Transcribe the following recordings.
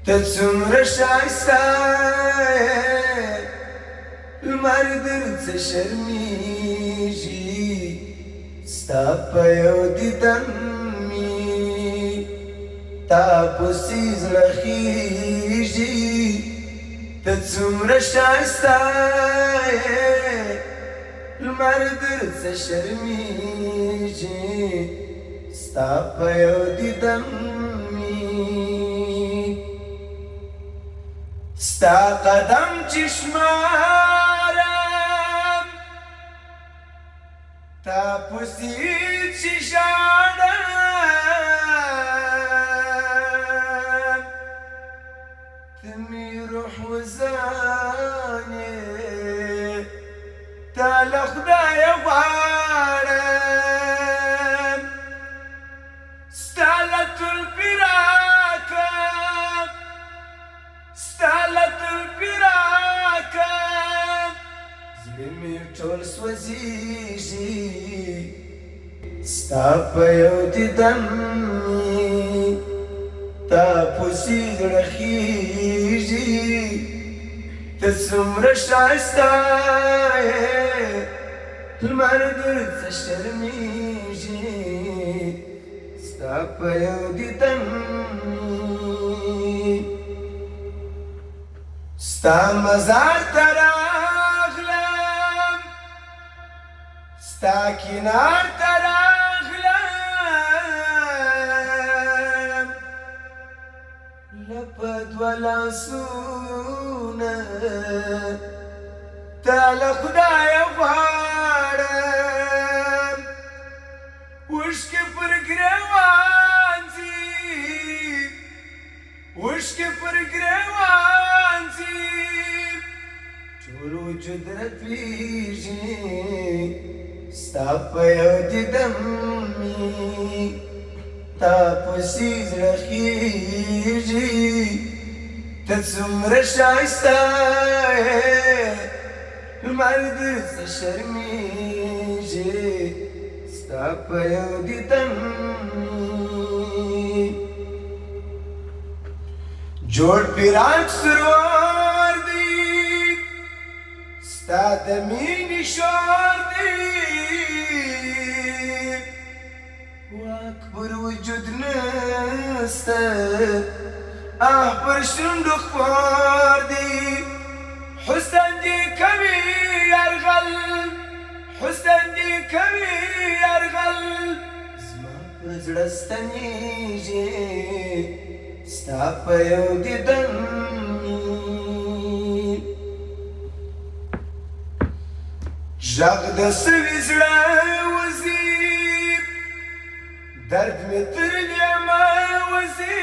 ته څومره ښایسته یې لمر درڅه شرمېږي ستا په یو دیدن مې تا پسې زړه خېژي ته څومره ښایسته یې لمر درڅه شرمېږي ستا په یو دیدن ستا قدم چې شمارم تا پسې چې ژاړم ته مې روح وزان یې تا له خدایه غواړم ستا له تلفې راکړم ستا له تلفې راکړم زړه مې ټول سوځېږي ستا په یو دیدن مې تا پسې زړه خېژي ته څومره ښایسته یې لمر درڅه شرمېږي ستا په یو دیدن ستا مزار ته راغلم ستا کنار ته راغلم لپه دوه لاسونه تا له خدایه غواړم اوښکې پر ګریوان ځي اوښکې پر ګریوان ځي ټول وجود رپېږي ستا په یو دیدن مې تا پسې زړه خېژي ته څومره ښایسته یې لمر درڅه شرمېږي ستا په یو دیدن مې جوړ پیران سرور دی ستا د مینې شور دی واک پر وجود نسته پر شونډو خپور دی حسن دې کوي یرغل حسن دې کوي یرغل زما په زړه ستنېږي ستا په یو دیدن غږ د سوي زړه وځي درد مې تر لیمه وځي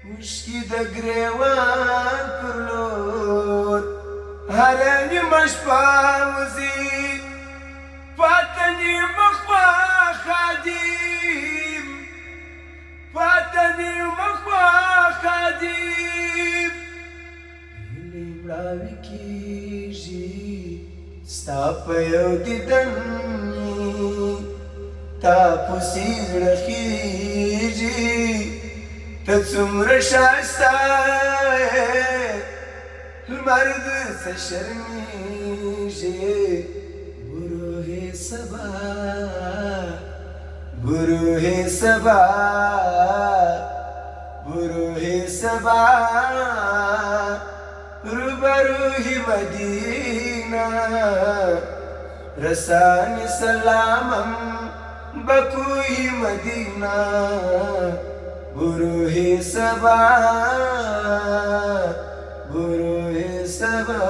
اوښکې د ګریوان پر لور هره نیمه شپه وځي پاته نیمه خوا خادم پاته نیمه خوا خادم هیلې مړاوې کېږي ستا په یو دیدن مې تا پسې زړه خېژي ته څومره ښایسته یې لمر درڅه شرمېږي گروه صبا گروه صبا گروه صبا روبروه مدینه رسانی سلامم بکوی مدینه گروه صبا گروه صبا